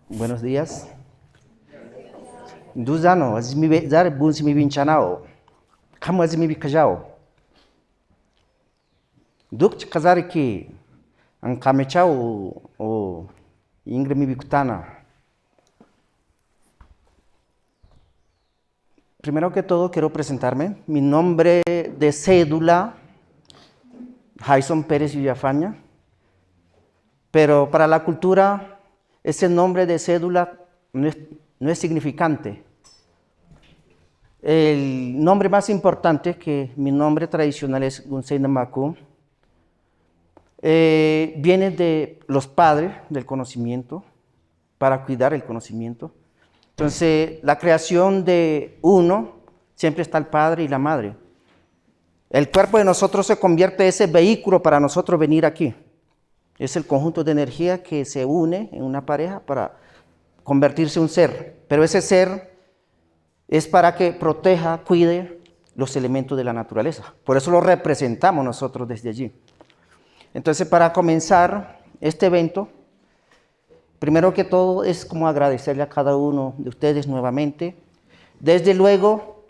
Buenos días. Duzano, azimi zar bunsi mi binchanao. Kamu azimi bikajao. Duk kazari ki ang kamechao o ingre mi bikutana. Primero que todo quiero presentarme. Mi nombre de cédula, Jason Pérez Villafaña. Pero para la cultura, ese nombre de cédula no es significante. El nombre más importante, que mi nombre tradicional es Gunsei Namaku, viene de los padres del conocimiento, para cuidar el conocimiento. Entonces, la creación de uno, siempre está el padre y la madre. El cuerpo de nosotros se convierte en ese vehículo para nosotros venir aquí. Es el conjunto de energía que se une en una pareja para convertirse en un ser. Pero ese ser es para que proteja, cuide los elementos de la naturaleza. Por eso lo representamos nosotros desde allí. Entonces, para comenzar este evento, primero que todo es como agradecerle a cada uno de ustedes nuevamente. Desde luego,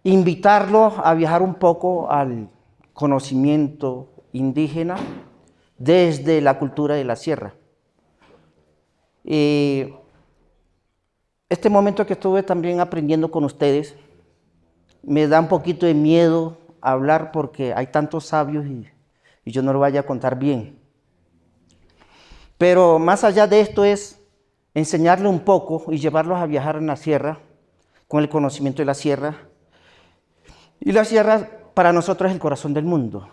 invitarlos a viajar un poco al conocimiento indígena desde la cultura de la sierra. Este momento que estuve también aprendiendo con ustedes, me da un poquito de miedo hablar porque hay tantos sabios y yo no lo vaya a contar bien. Pero más allá de esto es enseñarle un poco y llevarlos a viajar en la sierra, con el conocimiento de la sierra. Y la sierra para nosotros es el corazón del mundo.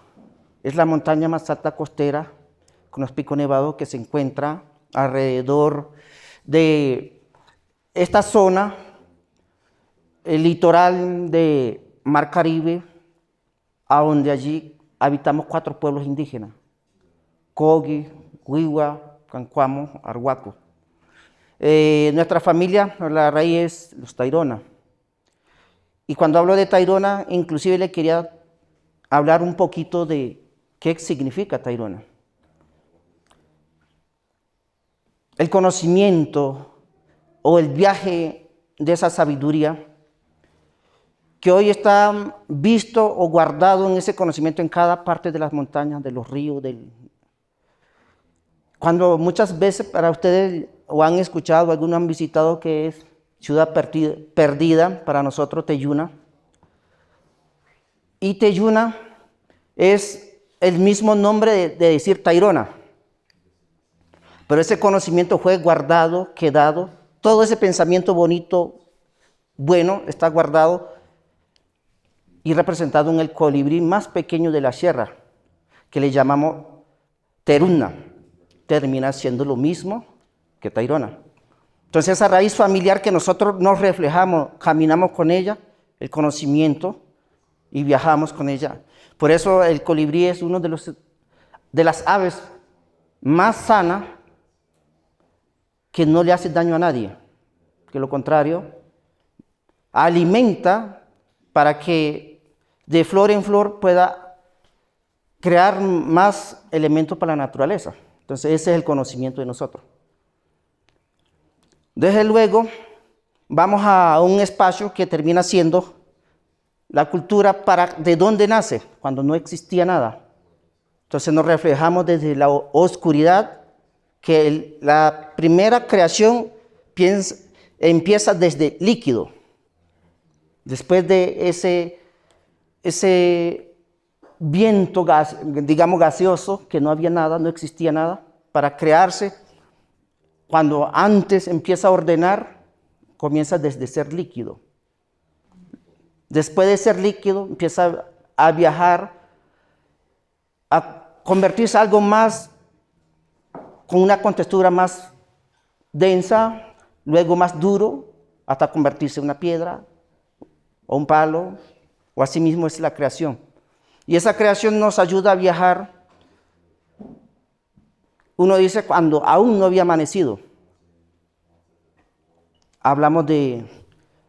Es la montaña más alta costera con los picos nevados que se encuentra alrededor de esta zona, el litoral de Mar Caribe, a donde allí habitamos 4 pueblos indígenas: Cogi, Huigua, Cancuamo, Arhuaco. Nuestra familia, la raíz es los Tairona. Y cuando hablo de Tairona, inclusive le quería hablar un poquito de qué significa Tairona. El conocimiento o el viaje de esa sabiduría que hoy está visto o guardado en ese conocimiento en cada parte de las montañas, de los ríos. Cuando muchas veces para ustedes o han escuchado, algunos han visitado que es Ciudad Perdida, para nosotros Teyuna. Y Teyuna es el mismo nombre de decir Tairona. Pero ese conocimiento fue guardado, quedado. Todo ese pensamiento bonito, bueno, está guardado y representado en el colibrí más pequeño de la sierra, que le llamamos Teruna. Termina siendo lo mismo que Tairona. Entonces, esa raíz familiar que nosotros nos reflejamos, caminamos con ella, el conocimiento, y viajamos con ella. Por eso el colibrí es uno de las aves más sanas, que no le hace daño a nadie, que lo contrario, alimenta para que de flor en flor pueda crear más elementos para la naturaleza. Entonces ese es el conocimiento de nosotros. Desde luego, vamos a un espacio que termina siendo la cultura de dónde nace, cuando no existía nada. Entonces nos reflejamos desde la oscuridad, que la primera creación empieza desde líquido. Después de ese viento, digamos, gaseoso, que no había nada, no existía nada, para crearse, cuando antes empieza a ordenar, comienza desde ser líquido. Después de ser líquido, empieza a viajar, a convertirse en algo más, con una contextura más densa, luego más duro, hasta convertirse en una piedra o un palo, o así mismo es la creación. Y esa creación nos ayuda a viajar. Uno dice cuando aún no había amanecido. Hablamos de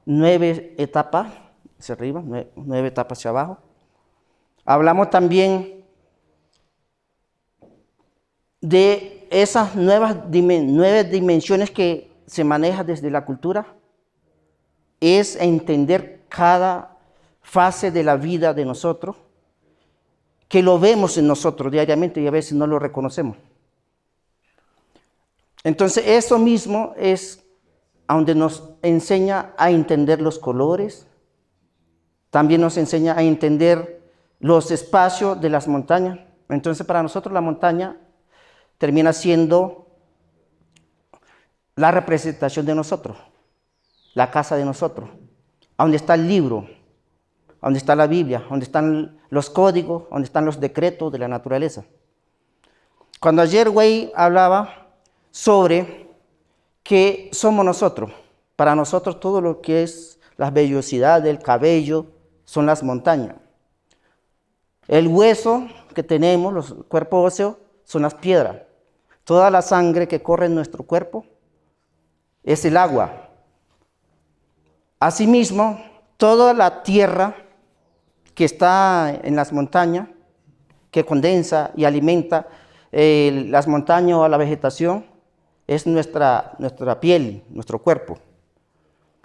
9 etapas hacia arriba, 9 etapas hacia abajo. Hablamos también de esas 9 dimensiones que se maneja desde la cultura es entender cada fase de la vida de nosotros, que lo vemos en nosotros diariamente y a veces no lo reconocemos. Entonces, eso mismo es a donde nos enseña a entender los colores, también nos enseña a entender los espacios de las montañas. Entonces, para nosotros la montaña termina siendo la representación de nosotros, la casa de nosotros, a donde está el libro, a donde está la Biblia, donde están los códigos, donde están los decretos de la naturaleza. Cuando ayer Wei hablaba sobre que somos nosotros, para nosotros todo lo que es la vellosidad del cabello son las montañas. El hueso que tenemos, los cuerpos óseos, son las piedras. Toda la sangre que corre en nuestro cuerpo es el agua. Asimismo, toda la tierra que está en las montañas, que condensa y alimenta las montañas o la vegetación, es nuestra piel, nuestro cuerpo.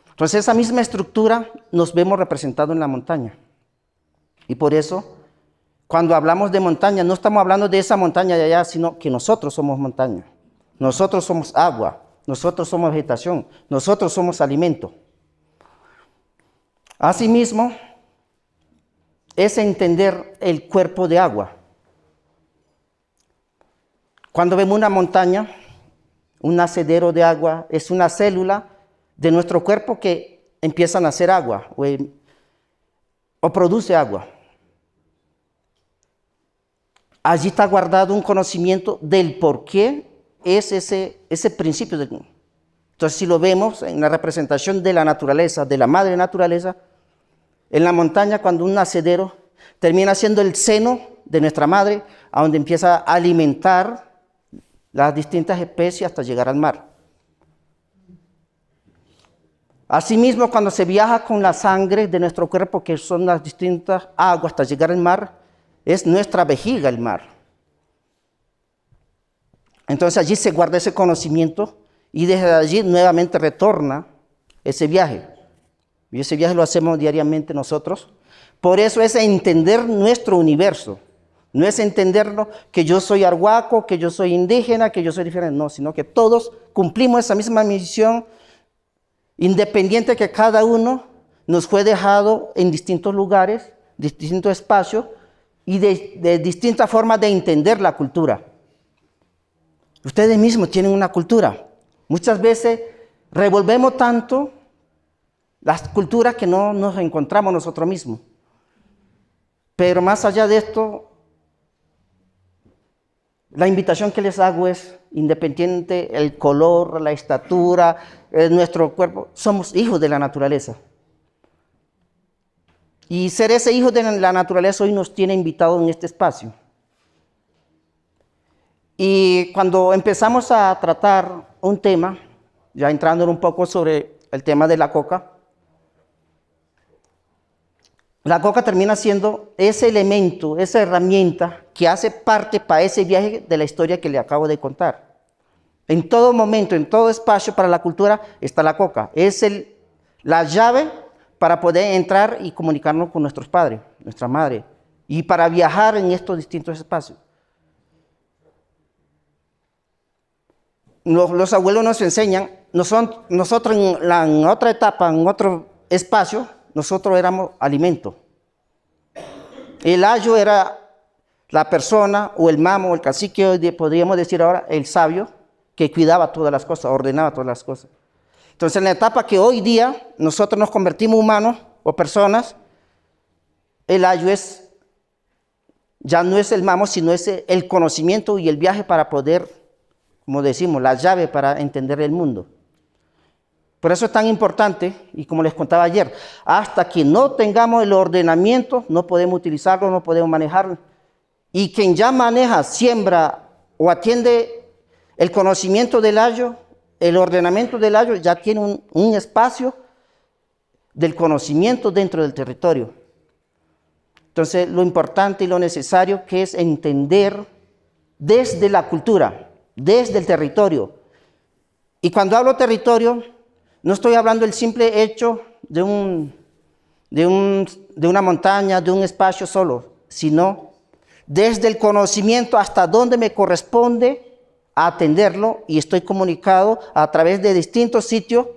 Entonces, esa misma estructura nos vemos representado en la montaña. Y por eso, cuando hablamos de montaña, no estamos hablando de esa montaña de allá, sino que nosotros somos montaña. Nosotros somos agua, nosotros somos vegetación, nosotros somos alimento. Asimismo, es entender el cuerpo de agua. Cuando vemos una montaña, un nacedero de agua, es una célula de nuestro cuerpo que empieza a nacer agua o produce agua. Allí está guardado un conocimiento del por qué es ese principio. Entonces, si lo vemos en la representación de la naturaleza, de la madre naturaleza, en la montaña, cuando un nacedero termina siendo el seno de nuestra madre, a donde empieza a alimentar las distintas especies hasta llegar al mar. Asimismo, cuando se viaja con la sangre de nuestro cuerpo, que son las distintas aguas hasta llegar al mar, es nuestra vejiga el mar. Entonces allí se guarda ese conocimiento y desde allí nuevamente retorna ese viaje. Y ese viaje lo hacemos diariamente nosotros. Por eso es entender nuestro universo. No es entenderlo que yo soy arhuaco, que yo soy indígena, que yo soy diferente. No, sino que todos cumplimos esa misma misión, independiente que cada uno nos fue dejado en distintos lugares, distintos espacios y de distintas formas de entender la cultura. Ustedes mismos tienen una cultura. Muchas veces revolvemos tanto las culturas que no nos encontramos nosotros mismos. Pero más allá de esto, la invitación que les hago es, independiente el color, la estatura, nuestro cuerpo, somos hijos de la naturaleza. Y ser ese hijo de la naturaleza hoy nos tiene invitados en este espacio. Y cuando empezamos a tratar un tema, ya entrando un poco sobre el tema de la coca termina siendo ese elemento, esa herramienta que hace parte para ese viaje de la historia que le acabo de contar. En todo momento, en todo espacio para la cultura está la coca. Es la llave para poder entrar y comunicarnos con nuestros padres, nuestra madre, y para viajar en estos distintos espacios. Los abuelos nos enseñan, nosotros en otra etapa, en otro espacio, nosotros éramos alimento. El ayo era la persona, o el mamo, o el cacique, hoy podríamos decir ahora, el sabio, que cuidaba todas las cosas, ordenaba todas las cosas. Entonces, en la etapa que hoy día nosotros nos convertimos humanos o personas, el ayo ya no es el mamo, sino es el conocimiento y el viaje para poder, como decimos, la llave para entender el mundo. Por eso es tan importante, y como les contaba ayer, hasta que no tengamos el ordenamiento, no podemos utilizarlo, no podemos manejarlo. Y quien ya maneja, siembra o atiende el conocimiento del ayo, el ordenamiento del ayo, ya tiene un espacio del conocimiento dentro del territorio. Entonces, lo importante y lo necesario que es entender desde la cultura, desde el territorio, Y cuando hablo territorio, no estoy hablando del simple hecho de una montaña, de un espacio solo, sino desde el conocimiento hasta donde me corresponde atenderlo, y estoy comunicado a través de distintos sitios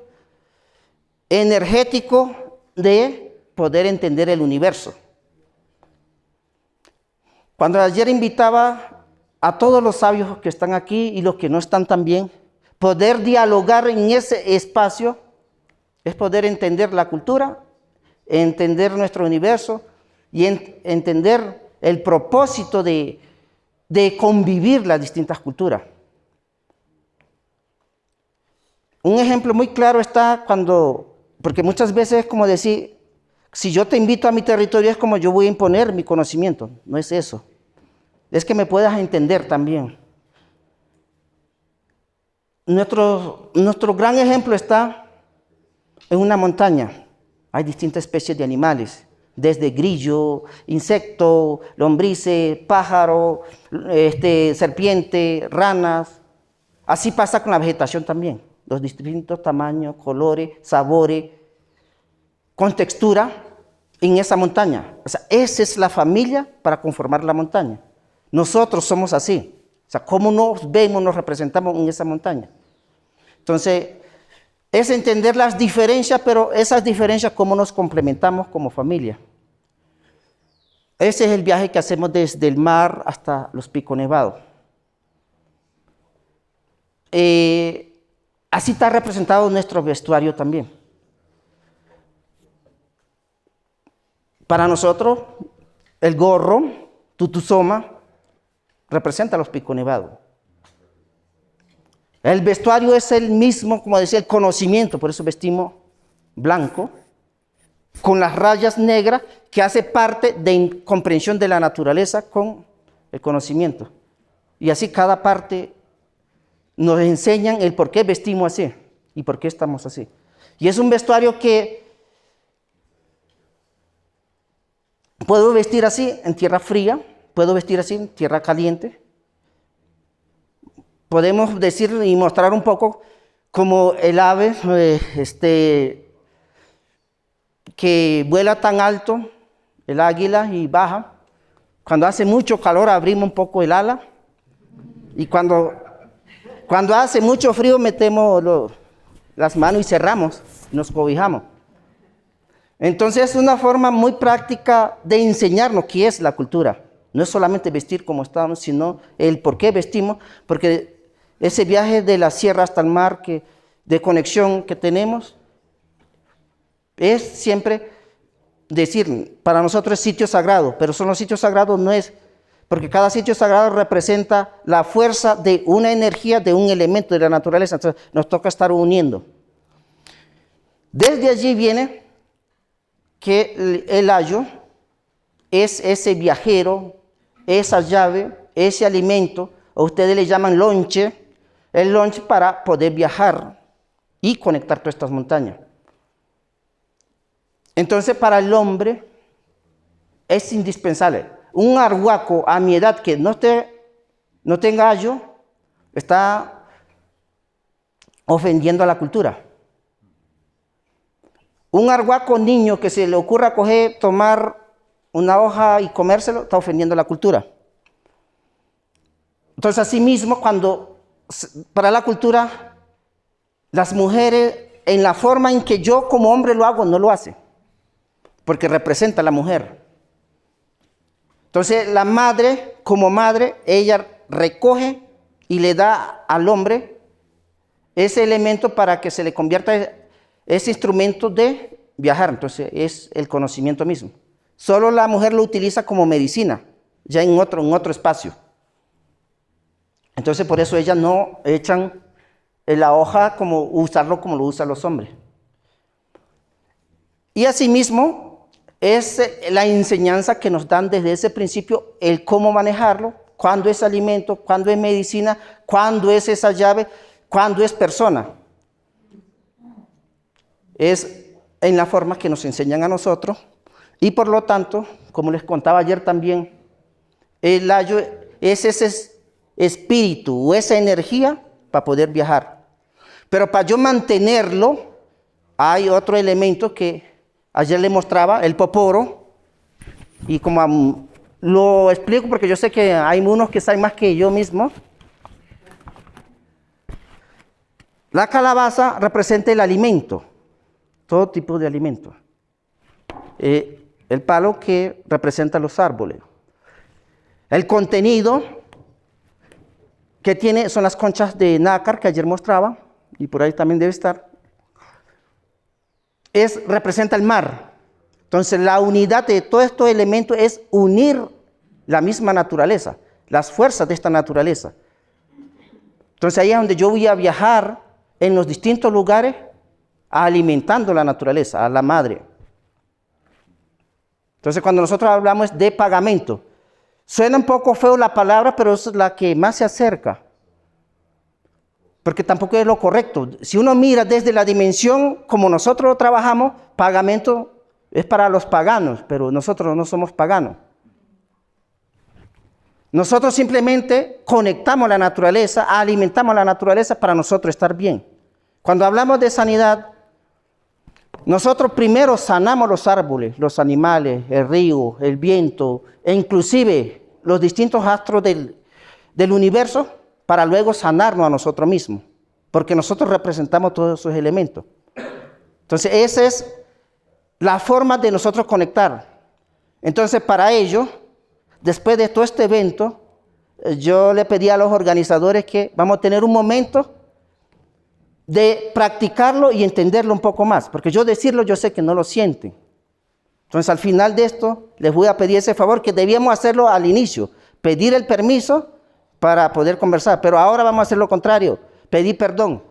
energéticos de poder entender el universo. Cuando ayer invitaba a todos los sabios que están aquí y los que no están también, poder dialogar en ese espacio es poder entender la cultura, entender nuestro universo y entender el propósito de convivir las distintas culturas. Un ejemplo muy claro está porque muchas veces es como decir, si yo te invito a mi territorio es como yo voy a imponer mi conocimiento. No es eso. Es que me puedas entender también. Nuestro gran ejemplo está en una montaña. Hay distintas especies de animales, desde grillo, insecto, lombrices, pájaro, serpiente, ranas. Así pasa con la vegetación también. Los distintos tamaños, colores, sabores, con textura en esa montaña. O sea, esa es la familia para conformar la montaña. Nosotros somos así. O sea, cómo nos vemos, nos representamos en esa montaña. Entonces, es entender las diferencias, pero esas diferencias, cómo nos complementamos como familia. Ese es el viaje que hacemos desde el mar hasta los Picos Nevados. Así está representado nuestro vestuario también. Para nosotros, el gorro, tutuzoma, representa los Picos Nevados. El vestuario es el mismo, como decía, el conocimiento, por eso vestimos blanco, con las rayas negras, que hace parte de comprensión de la naturaleza con el conocimiento. Y así cada parte nos enseñan el por qué vestimos así y por qué estamos así. Y es un vestuario que puedo vestir así en tierra fría, puedo vestir así en tierra caliente. Podemos decir y mostrar un poco como el ave que vuela tan alto, el águila, y baja. Cuando hace mucho calor abrimos un poco el ala, y cuando hace mucho frío metemos las manos y cerramos, nos cobijamos. Entonces es una forma muy práctica de enseñarnos qué es la cultura. No es solamente vestir como estamos, sino el por qué vestimos, porque ese viaje de la sierra hasta el mar de conexión que tenemos es siempre decir, para nosotros es sitio sagrado, pero son los sitios sagrados, no es, porque cada sitio sagrado representa la fuerza de una energía, de un elemento de la naturaleza, entonces nos toca estar uniendo. Desde allí viene que el ayo es ese viajero, esa llave, ese alimento, o ustedes le llaman lonche, el lonche para poder viajar y conectar todas estas montañas. Entonces, para el hombre es indispensable. Un arhuaco a mi edad que no tenga ayo, está ofendiendo a la cultura. Un arhuaco niño que se le ocurra tomar una hoja y comérselo, está ofendiendo a la cultura. Entonces, asimismo, para la cultura, las mujeres, en la forma en que yo como hombre lo hago, no lo hace, porque representa a la mujer. Entonces, la madre, como madre, ella recoge y le da al hombre ese elemento para que se le convierta ese instrumento de viajar. Entonces, es el conocimiento mismo. Solo la mujer lo utiliza como medicina, ya en otro espacio. Entonces, por eso ellas no echan la hoja usarlo como lo usan los hombres. Y asimismo, es la enseñanza que nos dan desde ese principio, el cómo manejarlo, cuándo es alimento, cuándo es medicina, cuándo es esa llave, cuándo es persona. Es en la forma que nos enseñan a nosotros, y por lo tanto, como les contaba ayer también, el ayo es ese espíritu o esa energía para poder viajar. Pero para yo mantenerlo, hay otro elemento que ayer le mostraba, el poporo. Y como lo explico porque yo sé que hay unos que saben más que yo mismo. La calabaza representa el alimento, todo tipo de alimento. El palo que representa los árboles. El contenido que tiene son las conchas de nácar que ayer mostraba, y por ahí también debe estar. Representa el mar. Entonces la unidad de todos estos elementos es unir la misma naturaleza, las fuerzas de esta naturaleza. Entonces ahí es donde yo voy a viajar en los distintos lugares alimentando la naturaleza, a la madre. Entonces cuando nosotros hablamos de pagamento, suena un poco feo la palabra, pero es la que más se acerca. Porque tampoco es lo correcto. Si uno mira desde la dimensión como nosotros lo trabajamos, pagamento es para los paganos, pero nosotros no somos paganos. Nosotros simplemente conectamos la naturaleza, alimentamos la naturaleza para nosotros estar bien. Cuando hablamos de sanidad, nosotros primero sanamos los árboles, los animales, el río, el viento, e inclusive los distintos astros del universo, para luego sanarnos a nosotros mismos, porque nosotros representamos todos esos elementos. Entonces, esa es la forma de nosotros conectar. Entonces, para ello, después de todo este evento, yo le pedí a los organizadores que vamos a tener un momento de practicarlo y entenderlo un poco más, porque yo decirlo, yo sé que no lo sienten. Entonces, al final de esto, les voy a pedir ese favor que debíamos hacerlo al inicio, pedir el permiso para poder conversar, pero ahora vamos a hacer lo contrario, pedir perdón.